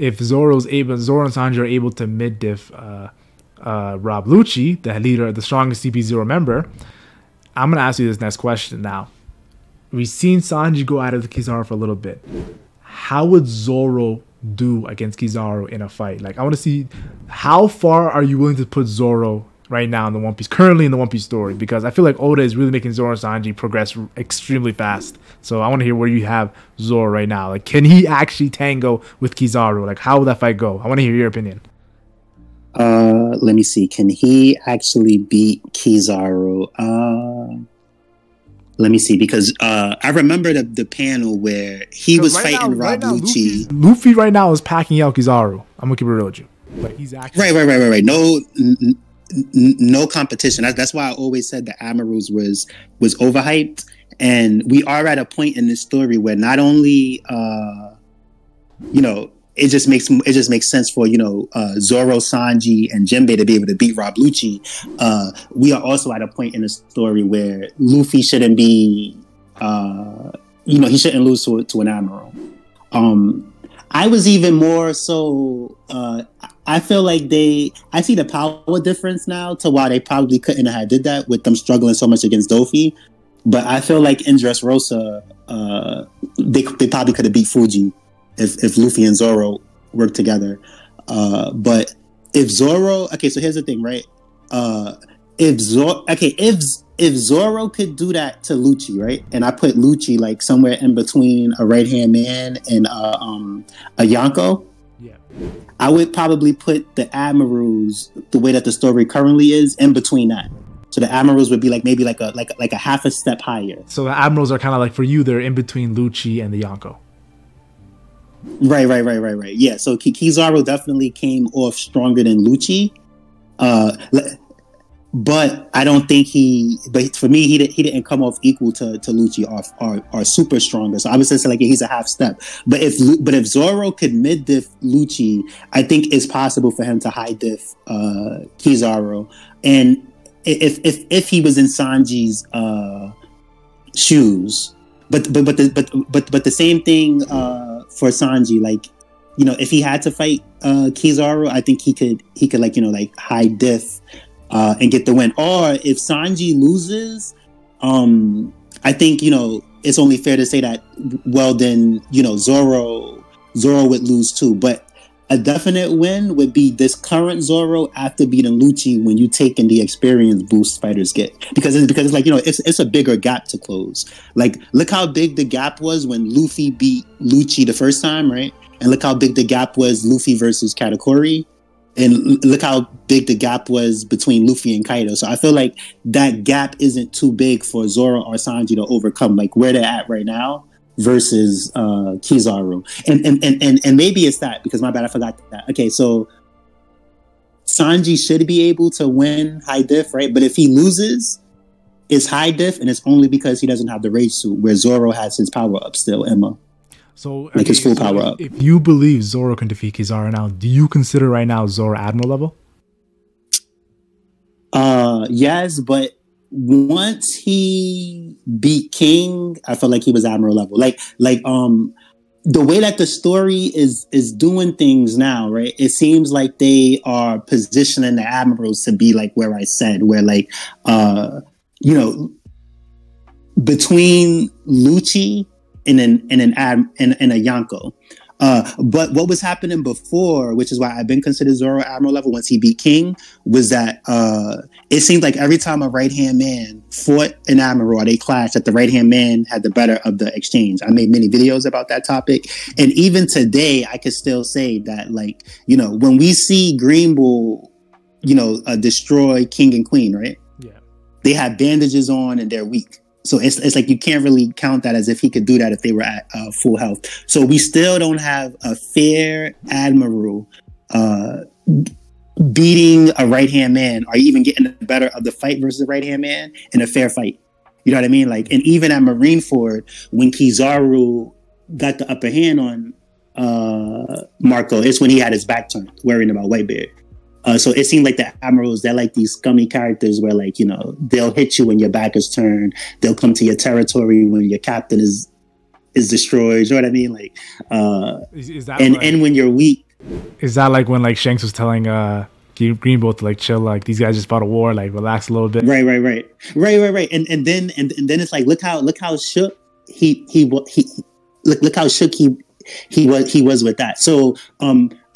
if Zoro and Sanji are able to mid-diff Rob Lucci, the leader, the strongest CP0 member, I'm gonna ask you this next question now. We've seen Sanji go out of the Kizaru for a little bit. How would Zoro do against Kizaru in a fight? Like, I want to see how far are you willing to put Zoro right now in the One Piece, currently in the One Piece story, because I feel like Oda is really making Zoro and Sanji progress extremely fast. So I want to hear where you have Zoro right now. Like, can he actually tango with Kizaru? Like, how will that fight go? I want to hear your opinion. Let me see. Can he actually beat Kizaru? Let me see, because I remember the panel where he was fighting Rob Lucci. Luffy right now is packing out Kizaru. I'm gonna keep it real with you. Like, he's actually right. No competition. That's why I always said the Admirals was overhyped, and we are at a point in this story where not only it just makes sense for Zoro, Sanji, and Jinbei to be able to beat Rob Lucci. We are also at a point in the story where Luffy shouldn't be, he shouldn't lose to an Admiral. I was even more so. I feel like I see the power difference now to why they probably couldn't have did that with them struggling so much against Dofi. But I feel like in Dressrosa, they probably could have beat Fuji if Luffy and Zoro work together. But if Zoro, okay, so here's the thing, right? If Zoro could do that to Lucci, right? And I put Lucci like somewhere in between a right-hand man and a Yonko. Yeah. I would probably put the Admirals, the way that the story currently is, in between that. So the Admirals would be like maybe like a half a step higher. So the Admirals are kind of like, for you, they're in between Lucci and the Yonko. Right. Yeah, so Kizaru definitely came off stronger than Lucci. But I don't think but for me, he didn't come off equal to Lucci or super stronger. So I would say like he's a half step. But if Zoro could mid diff Lucci, I think it's possible for him to high diff Kizaru. And if he was in Sanji's shoes, but the same thing for Sanji, like, if he had to fight Kizaru, I think he could like high diff and get the win. Or if Sanji loses, I think it's only fair to say that, well, then Zoro would lose too. But a definite win would be this current Zoro after beating Lucci, when you take in the experience boost fighters get, because it's like it's a bigger gap to close. Like, look how big the gap was when Luffy beat Lucci the first time, right? And look how big the gap was Luffy versus Katakuri. And look how big the gap was between Luffy and Kaido. So I feel like that gap isn't too big for Zoro or Sanji to overcome, like where they're at right now versus Kizaru. And maybe it's that, because my bad, I forgot that. Okay, so Sanji should be able to win high diff, right? But if he loses, it's high diff, and it's only because he doesn't have the rage suit, where Zoro has his power up still, Emma. So, like, his full power up. If you believe Zoro can defeat Kizaru now, do you consider right now Zoro Admiral level? Yes, but once he beat King, I felt like he was Admiral level. Like the way that the story is doing things now, right? It seems like they are positioning the Admirals to be like where I said, where like between Lucci and a Yonko. But what was happening before, which is why I've been considered Zoro Admiral level once he beat King, was that it seemed like every time a right-hand man fought an Admiral or they clashed, that the right-hand man had the better of the exchange. I made many videos about that topic. And even today, I could still say that, like, when we see Green Bull, destroy King and Queen, right? Yeah. They have bandages on and they're weak. So it's like you can't really count that as if he could do that if they were at full health. So we still don't have a fair Admiral beating a right-hand man, or even getting the better of the fight versus a right-hand man in a fair fight. You know what I mean? Like, and even at Marineford, when Kizaru got the upper hand on Marco, it's when he had his back turned, worrying about Whitebeard. So it seemed like the Admirals, they're like these scummy characters where, like, they'll hit you when your back is turned. They'll come to your territory when your captain is destroyed. You know what I mean? Like, is that and when you're weak. Is that like when like Shanks was telling Greenbow to like chill, like these guys just fought a war, like relax a little bit. Right. And then it's like look how shook look how shook he was with that. So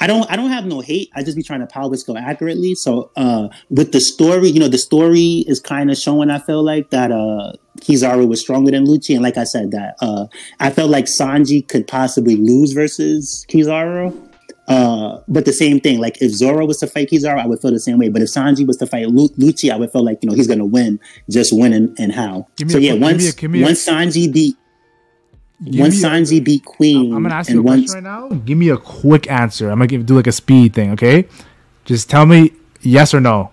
I don't have no hate. I just be trying to power skill accurately. So with the story, the story is kind of showing, I feel like, that Kizaru was stronger than Lucci. And like I said, that I felt like Sanji could possibly lose versus Kizaru. But the same thing, like if Zoro was to fight Kizaru, I would feel the same way. But if Sanji was to fight Lucci, I would feel like, he's going to win. Just winning and how. Once Sanji beat Queen, I'm gonna ask you a question right now. Give me a quick answer. I'm gonna do like a speed thing, okay? Just tell me yes or no.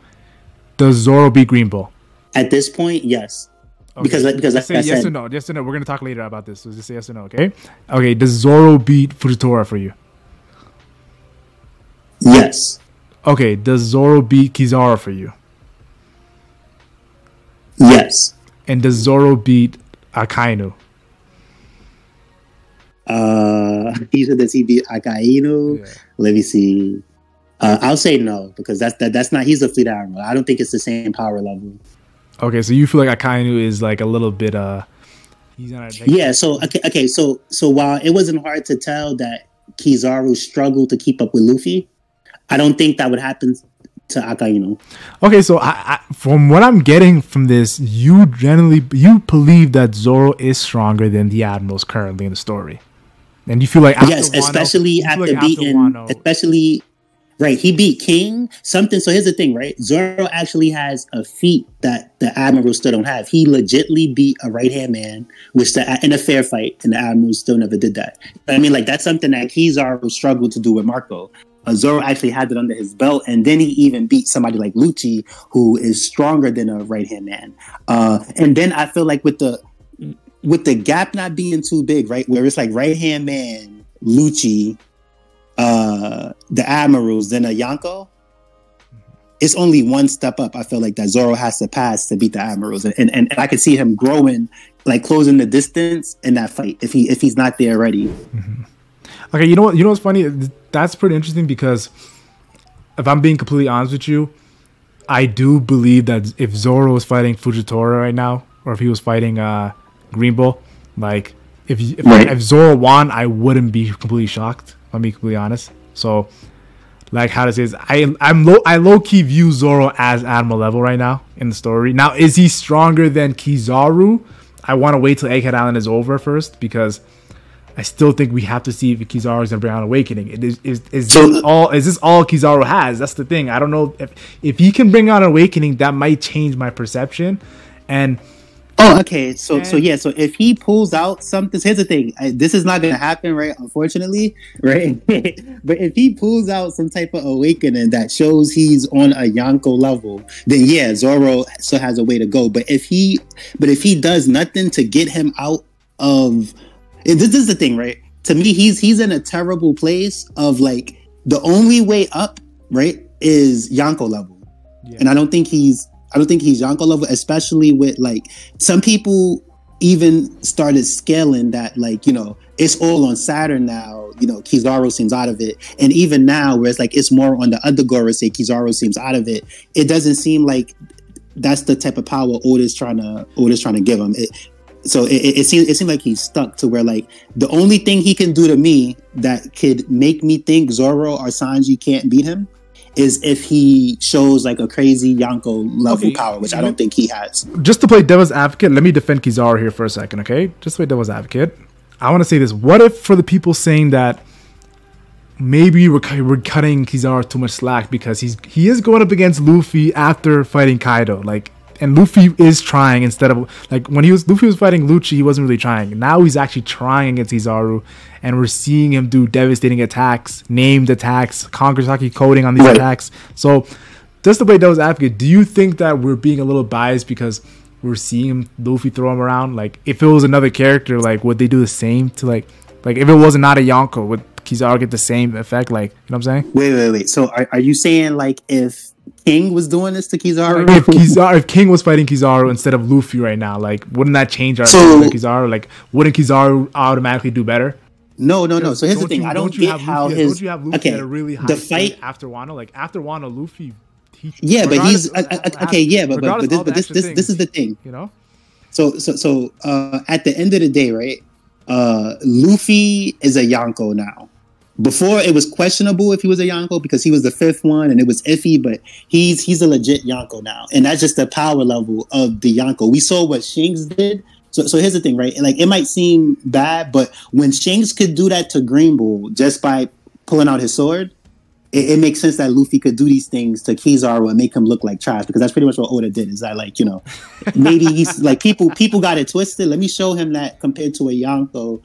Does Zoro beat Greenbow? At this point, yes. Okay. Because just say yes or no. Yes or no. We're gonna talk later about this. So just say yes or no, okay? Okay. Does Zoro beat Fujitora for you? Yes. Okay. Does Zoro beat Kizaru for you? Yes. And does Zoro beat Akainu? He said, does he beat Akainu? Yeah. Let me see. I'll say no, because that's not. He's a fleet admiral. I don't think it's the same power level. Okay, so you feel like Akainu is like a little bit. He's not. Yeah. So okay. So while it wasn't hard to tell that Kizaru struggled to keep up with Luffy, I don't think that would happen to Akainu. Okay, so I from what I'm getting from this, you believe that Zoro is stronger than the admirals currently in the story. And you feel like especially after beating, especially right, he beat King something. So here's the thing, right? Zoro actually has a feat that the admirals still don't have. He legitly beat a right hand man, which in a fair fight, and the admirals still never did that. I mean, like that's something that Kizaru struggled to do with Marco. Zoro actually had it under his belt, and then he even beat somebody like Lucci, who is stronger than a right hand man. And then I feel like with the gap not being too big, right, where it's like right hand man, Lucci, the admirals, then a Yonko, it's only one step up. I feel like that Zoro has to pass to beat the admirals, and I could see him growing, like closing the distance in that fight if he's not there already. Mm-hmm. Okay, you know what's funny? That's pretty interesting because if I'm being completely honest with you, I do believe that if Zoro was fighting Fujitora right now, or if he was fighting Greenbow, like if Zoro won, I wouldn't be completely shocked. I'll be completely honest. So, like how to say this, I low key view Zoro as Admiral level right now in the story. Now, is he stronger than Kizaru? I want to wait till Egghead Island is over first because I still think we have to see if Kizaru is gonna bring out Awakening. Is this all Kizaru has? That's the thing. I don't know if he can bring out Awakening, that might change my perception. And okay. So if he pulls out something, here's the thing. This is not gonna happen, right? Unfortunately, right? But if he pulls out some type of Awakening that shows he's on a Yonko level, then yeah, Zoro still has a way to go. But if he does nothing to get him out of, this is the thing, right? To me, he's in a terrible place of like the only way up, right, is Yonko level, and I don't think he's Yonko level, especially with like some people even started scaling that, like, it's all on Saturn now. Kizaru seems out of it, and even now, where it's like it's more on the other Goro say Kizaru seems out of it. It doesn't seem like that's the type of power Oda's trying to give him. So it seems like he's stuck to where like the only thing he can do to me that could make me think Zoro or Sanji can't beat him is if he shows like a crazy Yonko level power, which I don't think he has. Just to play devil's advocate, let me defend Kizaru here for a second, okay? Just to play devil's advocate. I want to say this. What if for the people saying that maybe we're cutting Kizaru too much slack because he is going up against Luffy after fighting Kaido, like, and Luffy is trying instead of like when Luffy was fighting Lucci, he wasn't really trying. Now he's actually trying against Kizaru, and we're seeing him do devastating attacks, named attacks, Kangasaki coding on these attacks. So, just to play devil's advocate, do you think that we're being a little biased because we're seeing Luffy throw him around? Like, if it was another character, like, would they do the same to like if it was not a Yonko, would Kizaru get the same effect? Like, you know what I'm saying? Wait. So, are you saying like if King was doing this to Kizaru? If King was fighting Kizaru instead of Luffy right now, like, wouldn't that change our opinion of Kizaru? Like, wouldn't Kizaru automatically do better? No. So here's the thing. I don't get how Luffy, his. Don't you have Luffy at a really high the fight after Wano? Like after Wano, Luffy. Yeah, but he's okay. Yeah, but this is the thing. You know. So at the end of the day, right? Luffy is a Yonko now. Before it was questionable if he was a Yonko because he was the fifth one and it was iffy, but he's a legit Yonko now, and that's just the power level of the Yonko. We saw what Shanks did. So here's the thing, right? Like it might seem bad, but when Shanks could do that to Green Bull just by pulling out his sword, it makes sense that Luffy could do these things to Kizaru and make him look like trash, because that's pretty much what Oda did. Is that like, maybe he's like people got it twisted. Let me show him that compared to a Yonko,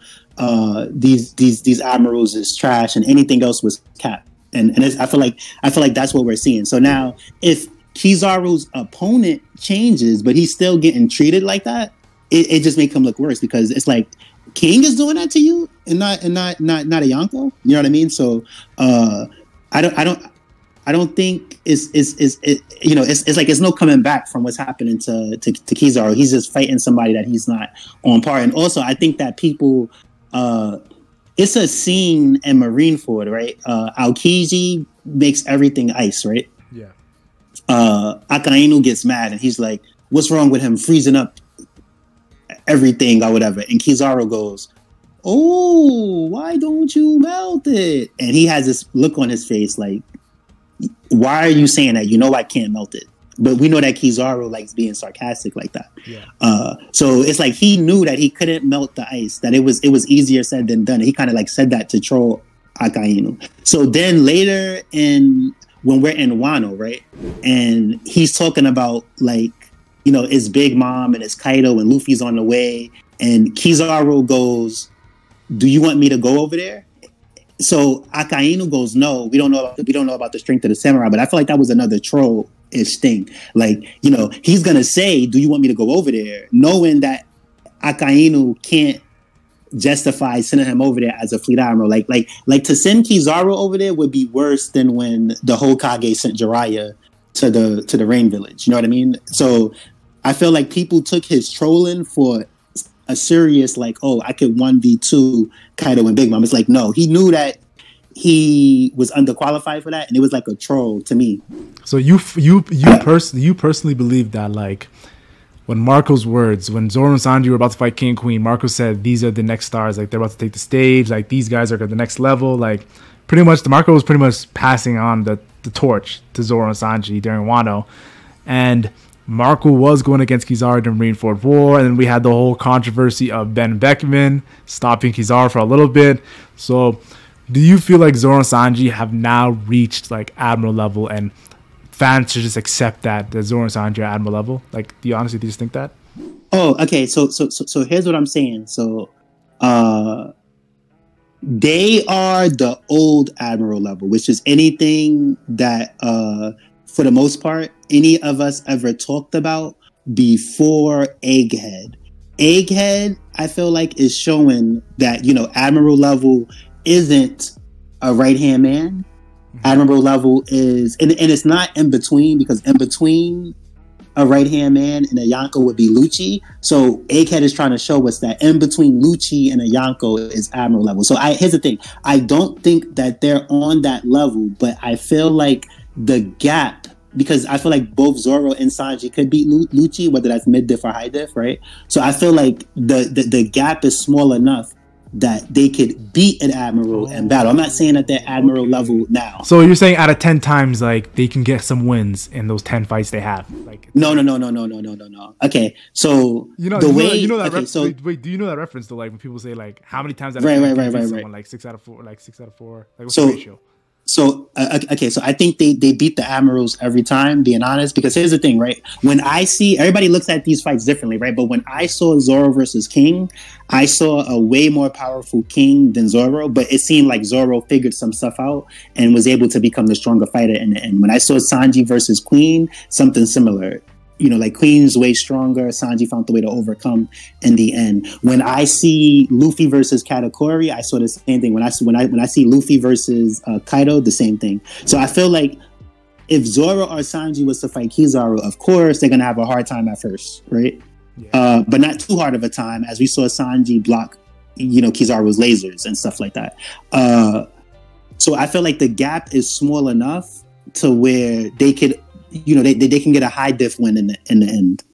these admirals is trash and anything else was cap. And I feel like that's what we're seeing. So now if Kizaru's opponent changes, but he's still getting treated like that, it just makes him look worse, because it's like King is doing that to you and not a Yonko. You know what I mean? So I don't think it's like it's no coming back from what's happening to Kizaru. He's just fighting somebody that he's not on par. And also I think that people it's a scene in Marineford, right? Aokiji makes everything ice, right? Yeah. Akainu gets mad and he's like, what's wrong with him freezing up everything or whatever? And Kizaru goes, oh, why don't you melt it? And he has this look on his face like, why are you saying that? You know I can't melt it. But we know that Kizaru likes being sarcastic like that. Yeah. So it's like he knew that he couldn't melt the ice, that it was easier said than done. He kind of like said that to troll Akainu. So then later when we're in Wano, right? And he's talking about like, it's Big Mom and it's Kaido and Luffy's on the way. And Kizaru goes, do you want me to go over there? So Akainu goes, no, we don't know about the strength of the samurai, but I feel like that was another troll-ish thing. Like, he's gonna say, do you want me to go over there? Knowing that Akainu can't justify sending him over there as a fleet admiral. Like to send Kizaru over there would be worse than when the Hokage sent Jiraiya to the Rain Village. You know what I mean? So I feel like people took his trolling for a serious, like, oh, I could 1v2 Kaido and Big Mom. It's like, no, he knew that he was underqualified for that, and it was like a troll to me. So you personally believe that, like, when Marco's words, when Zoro and Sanji were about to fight King and Queen, Marco said these are the next stars, like they're about to take the stage, like these guys are at the next level, like pretty much Marco was pretty much passing on the torch to Zoro and Sanji during Wano, and Marco was going against Kizaru during Marineford War, and then we had the whole controversy of Ben Beckman stopping Kizaru for a little bit. So do you feel like Zoro and Sanji have now reached like Admiral level, and fans should just accept that Zoro and Sanji are Admiral level? Like, do you honestly just think that? Oh, okay. So here's what I'm saying. So they are the old Admiral level, which is anything that for the most part, any of us ever talked about before Egghead. Egghead, I feel like, is showing that, Admiral level isn't a right-hand man. Admiral level is, and it's not in between, because in between a right-hand man and a Yonko would be Lucci. So Egghead is trying to show us that in between Lucci and a Yonko is Admiral level. So here's the thing. I don't think that they're on that level, but I feel like the gap, because I feel like both Zoro and Sanji could beat Lucci, whether that's mid diff or high diff, right? So I feel like the gap is small enough that they could beat an Admiral in battle. I'm not saying that they're Admiral level now. So you're saying out of 10 times, like, they can get some wins in those 10 fights they have? Like, No. Okay, so do you know that reference to, like, when people say, like, how many times out of 10 can beat someone, like 6 out of 4, like 6 out of 4, like, what's the ratio? So I think they beat the Admirals every time, being honest, because here's the thing, right? When I see, everybody looks at these fights differently, right? But when I saw Zoro versus King, I saw a way more powerful King than Zoro, but it seemed like Zoro figured some stuff out and was able to become the stronger fighter in the end. When I saw Sanji versus Queen, something similar. Like Queen's way stronger. Sanji found the way to overcome in the end. When I see Luffy versus Katakuri, I saw the same thing. When I see Luffy versus Kaido, the same thing. So I feel like if Zoro or Sanji was to fight Kizaru, of course they're gonna have a hard time at first, right? Yeah. But not too hard of a time, as we saw Sanji block Kizaru's lasers and stuff like that. So I feel like the gap is small enough to where they could, they can get a high diff win in the end.